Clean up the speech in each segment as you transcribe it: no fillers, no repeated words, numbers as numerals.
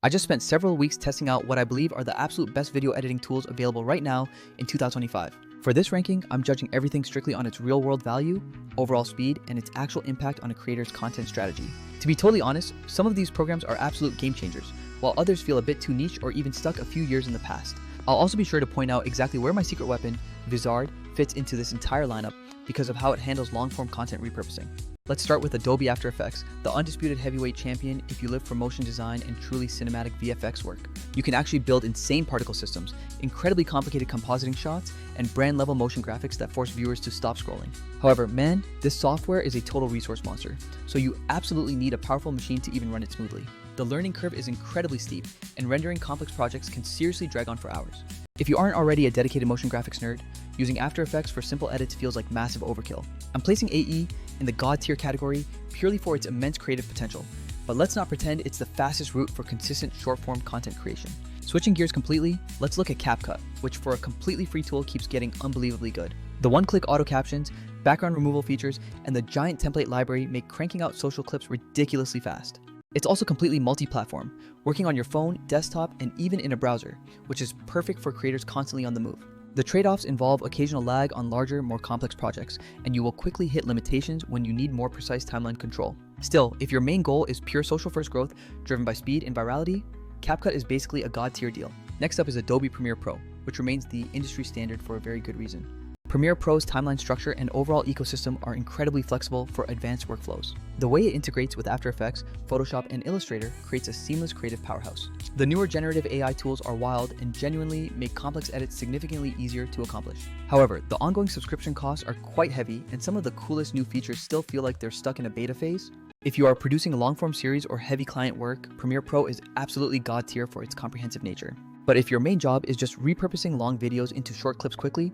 I just spent several weeks testing out what I believe are the absolute best video editing tools available right now in 2025. For this ranking, I'm judging everything strictly on its real-world value, overall speed, and its actual impact on a creator's content strategy. To be totally honest, some of these programs are absolute game changers, while others feel a bit too niche or even stuck a few years in the past. I'll also be sure to point out exactly where my secret weapon, Vizard, fits into this entire lineup because of how it handles long-form content repurposing. Let's start with Adobe After Effects, the undisputed heavyweight champion if you live for motion design and truly cinematic VFX work. You can actually build insane particle systems, incredibly complicated compositing shots, and brand-level motion graphics that force viewers to stop scrolling. However, man, this software is a total resource monster, so you absolutely need a powerful machine to even run it smoothly. The learning curve is incredibly steep, and rendering complex projects can seriously drag on for hours. If you aren't already a dedicated motion graphics nerd, using After Effects for simple edits feels like massive overkill. I'm placing AE in the God tier category purely for its immense creative potential, but let's not pretend it's the fastest route for consistent short-form content creation. Switching gears completely, let's look at CapCut, which for a completely free tool keeps getting unbelievably good. The one-click auto captions, background removal features, and the giant template library make cranking out social clips ridiculously fast. It's also completely multi-platform, working on your phone, desktop, and even in a browser, which is perfect for creators constantly on the move. The trade-offs involve occasional lag on larger, more complex projects, and you will quickly hit limitations when you need more precise timeline control. Still, if your main goal is pure social-first growth driven by speed and virality, CapCut is basically a god-tier deal. Next up is Adobe Premiere Pro, which remains the industry standard for a very good reason. Premiere Pro's timeline structure and overall ecosystem are incredibly flexible for advanced workflows. The way it integrates with After Effects, Photoshop, and Illustrator creates a seamless creative powerhouse. The newer generative AI tools are wild and genuinely make complex edits significantly easier to accomplish. However, the ongoing subscription costs are quite heavy, and some of the coolest new features still feel like they're stuck in a beta phase. If you are producing a long-form series or heavy client work, Premiere Pro is absolutely god tier for its comprehensive nature. But if your main job is just repurposing long videos into short clips quickly,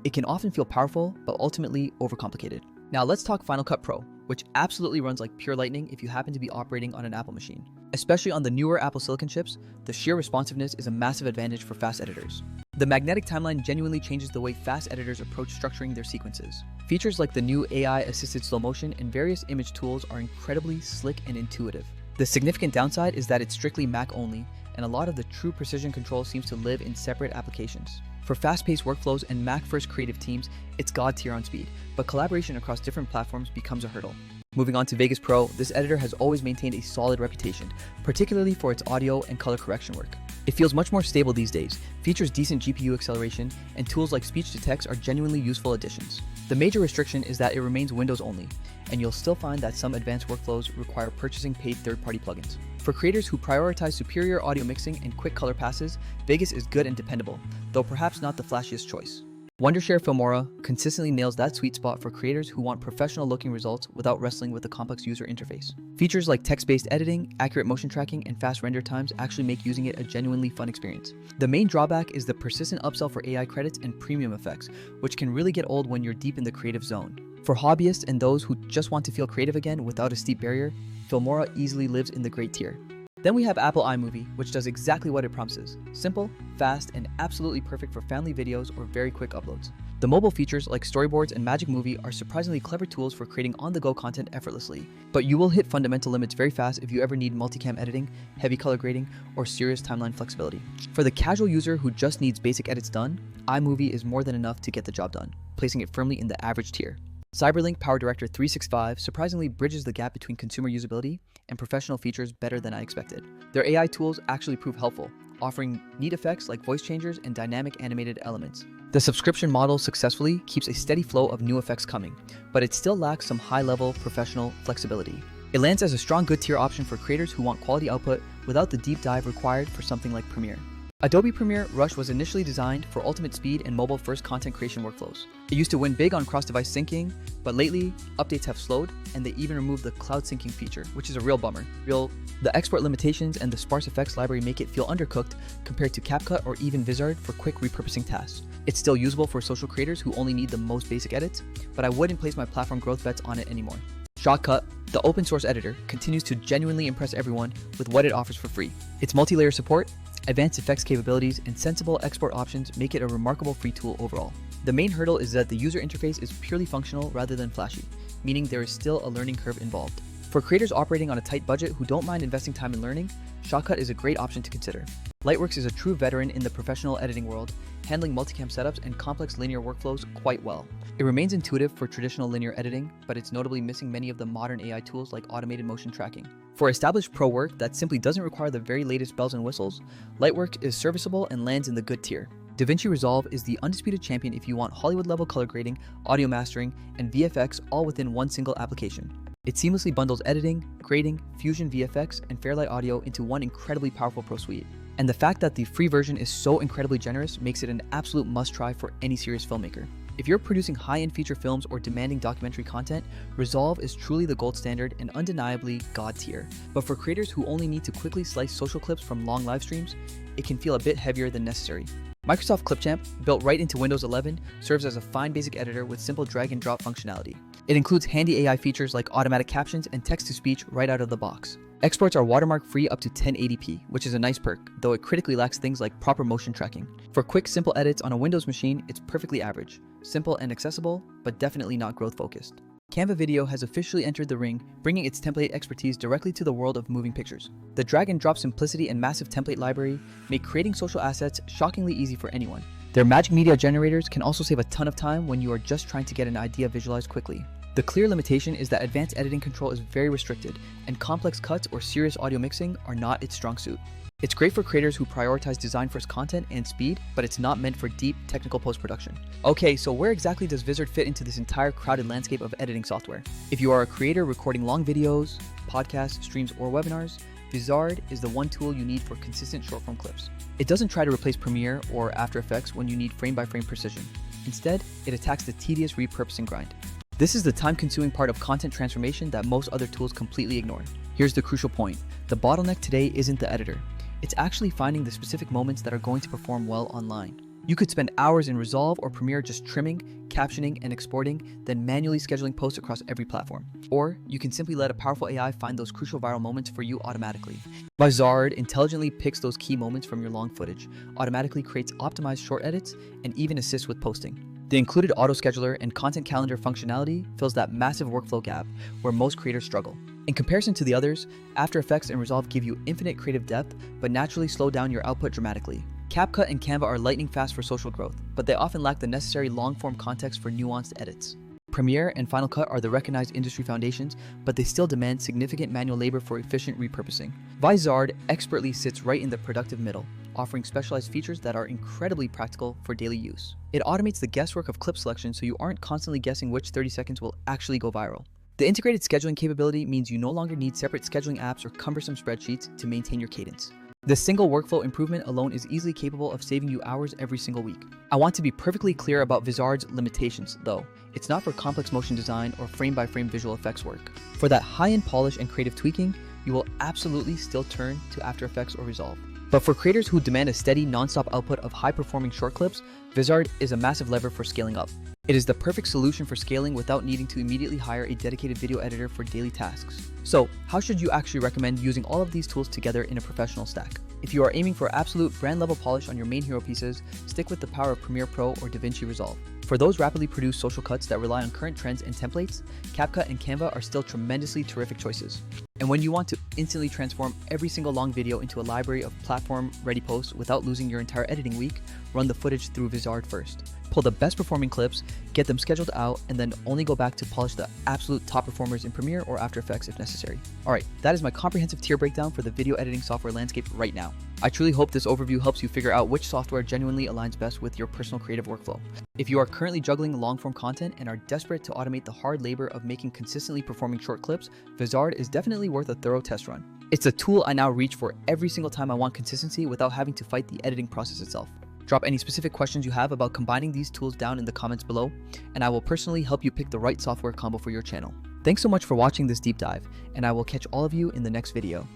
it can often feel powerful, but ultimately overcomplicated. Now let's talk Final Cut Pro, which absolutely runs like pure lightning if you happen to be operating on an Apple machine. Especially on the newer Apple Silicon chips, the sheer responsiveness is a massive advantage for fast editors. The magnetic timeline genuinely changes the way fast editors approach structuring their sequences. Features like the new AI-assisted slow motion and various image tools are incredibly slick and intuitive. The significant downside is that it's strictly Mac only, and a lot of the true precision control seems to live in separate applications. For fast-paced workflows and Mac-first creative teams, it's god tier on speed, but collaboration across different platforms becomes a hurdle. Moving on to Vegas Pro, this editor has always maintained a solid reputation, particularly for its audio and color correction work. It feels much more stable these days, features decent GPU acceleration, and tools like speech-to-text are genuinely useful additions. The major restriction is that it remains Windows only, and you'll still find that some advanced workflows require purchasing paid third-party plugins. For creators who prioritize superior audio mixing and quick color passes, Vegas is good and dependable, though perhaps not the flashiest choice. Wondershare Filmora consistently nails that sweet spot for creators who want professional-looking results without wrestling with a complex user interface. Features like text-based editing, accurate motion tracking, and fast render times actually make using it a genuinely fun experience. The main drawback is the persistent upsell for AI credits and premium effects, which can really get old when you're deep in the creative zone. For hobbyists and those who just want to feel creative again without a steep barrier, Filmora easily lives in the great tier. Then we have Apple iMovie, which does exactly what it promises: simple, fast, and absolutely perfect for family videos or very quick uploads. The mobile features like storyboards and Magic Movie are surprisingly clever tools for creating on-the-go content effortlessly, but you will hit fundamental limits very fast if you ever need multicam editing, heavy color grading, or serious timeline flexibility. For the casual user who just needs basic edits done, iMovie is more than enough to get the job done, placing it firmly in the average tier. Cyberlink PowerDirector 365 surprisingly bridges the gap between consumer usability and professional features better than I expected. Their AI tools actually prove helpful, offering neat effects like voice changers and dynamic animated elements. The subscription model successfully keeps a steady flow of new effects coming, but it still lacks some high-level professional flexibility. It lands as a strong good tier option for creators who want quality output without the deep dive required for something like Premiere. Adobe Premiere Rush was initially designed for ultimate speed and mobile-first content creation workflows. It used to win big on cross-device syncing, but lately, updates have slowed, and they even removed the cloud syncing feature, which is a real bummer. The export limitations and the sparse effects library make it feel undercooked compared to CapCut or even Vizard for quick repurposing tasks. It's still usable for social creators who only need the most basic edits, but I wouldn't place my platform growth bets on it anymore. Shotcut, the open source editor, continues to genuinely impress everyone with what it offers for free. Its multi-layer support, advanced effects capabilities, and sensible export options make it a remarkable free tool overall. The main hurdle is that the user interface is purely functional rather than flashy, meaning there is still a learning curve involved. For creators operating on a tight budget who don't mind investing time in learning, Shotcut is a great option to consider. Lightworks is a true veteran in the professional editing world, handling multicam setups and complex linear workflows quite well. It remains intuitive for traditional linear editing, but it's notably missing many of the modern AI tools like automated motion tracking. For established pro work that simply doesn't require the very latest bells and whistles, Lightworks is serviceable and lands in the good tier. DaVinci Resolve is the undisputed champion if you want Hollywood-level color grading, audio mastering, and VFX all within one single application. It seamlessly bundles editing, grading, Fusion VFX, and Fairlight Audio into one incredibly powerful pro suite. And the fact that the free version is so incredibly generous makes it an absolute must-try for any serious filmmaker. If you're producing high-end feature films or demanding documentary content, Resolve is truly the gold standard and undeniably god tier. But for creators who only need to quickly slice social clips from long live streams, it can feel a bit heavier than necessary. Microsoft Clipchamp, built right into Windows 11, serves as a fine basic editor with simple drag and drop functionality. It includes handy AI features like automatic captions and text-to-speech right out of the box. Exports are watermark-free up to 1080p, which is a nice perk, though it critically lacks things like proper motion tracking. For quick, simple edits on a Windows machine, it's perfectly average. Simple and accessible, but definitely not growth-focused. Canva Video has officially entered the ring, bringing its template expertise directly to the world of moving pictures. The drag-and-drop simplicity and massive template library make creating social assets shockingly easy for anyone. Their magic media generators can also save a ton of time when you are just trying to get an idea visualized quickly. The clear limitation is that advanced editing control is very restricted, and complex cuts or serious audio mixing are not its strong suit. It's great for creators who prioritize design-first content and speed, but it's not meant for deep, technical post-production. Okay, so where exactly does Vizard fit into this entire crowded landscape of editing software? If you are a creator recording long videos, podcasts, streams, or webinars, Vizard is the one tool you need for consistent short-form clips. It doesn't try to replace Premiere or After Effects when you need frame-by-frame precision. Instead, it attacks the tedious repurposing grind. This is the time-consuming part of content transformation that most other tools completely ignore. Here's the crucial point. The bottleneck today isn't the editor. It's actually finding the specific moments that are going to perform well online. You could spend hours in Resolve or Premiere just trimming, captioning, and exporting, then manually scheduling posts across every platform. Or you can simply let a powerful AI find those crucial viral moments for you automatically. Vizard intelligently picks those key moments from your long footage, automatically creates optimized short edits, and even assists with posting. The included auto-scheduler and content calendar functionality fills that massive workflow gap where most creators struggle. In comparison to the others, After Effects and Resolve give you infinite creative depth, but naturally slow down your output dramatically. CapCut and Canva are lightning fast for social growth, but they often lack the necessary long-form context for nuanced edits. Premiere and Final Cut are the recognized industry foundations, but they still demand significant manual labor for efficient repurposing. Vizard expertly sits right in the productive middle, offering specialized features that are incredibly practical for daily use. It automates the guesswork of clip selection so you aren't constantly guessing which 30 seconds will actually go viral. The integrated scheduling capability means you no longer need separate scheduling apps or cumbersome spreadsheets to maintain your cadence. The single workflow improvement alone is easily capable of saving you hours every single week. I want to be perfectly clear about Vizard's limitations, though. It's not for complex motion design or frame-by-frame visual effects work. For that high-end polish and creative tweaking, you will absolutely still turn to After Effects or Resolve. But for creators who demand a steady, non-stop output of high-performing short clips, Vizard is a massive lever for scaling up. It is the perfect solution for scaling without needing to immediately hire a dedicated video editor for daily tasks. So, how should you actually recommend using all of these tools together in a professional stack? If you are aiming for absolute brand-level polish on your main hero pieces, stick with the power of Premiere Pro or DaVinci Resolve. For those rapidly produced social cuts that rely on current trends and templates, CapCut and Canva are still tremendously terrific choices. And when you want to instantly transform every single long video into a library of platform-ready posts without losing your entire editing week, run the footage through Vizard first. Pull the best performing clips, get them scheduled out, and then only go back to polish the absolute top performers in Premiere or After Effects if necessary. Alright, that is my comprehensive tier breakdown for the video editing software landscape right now. I truly hope this overview helps you figure out which software genuinely aligns best with your personal creative workflow. If you are currently juggling long-form content and are desperate to automate the hard labor of making consistently performing short clips, Vizard is definitely worth a thorough test run. It's a tool I now reach for every single time I want consistency without having to fight the editing process itself. Drop any specific questions you have about combining these tools down in the comments below, and I will personally help you pick the right software combo for your channel. Thanks so much for watching this deep dive, and I will catch all of you in the next video.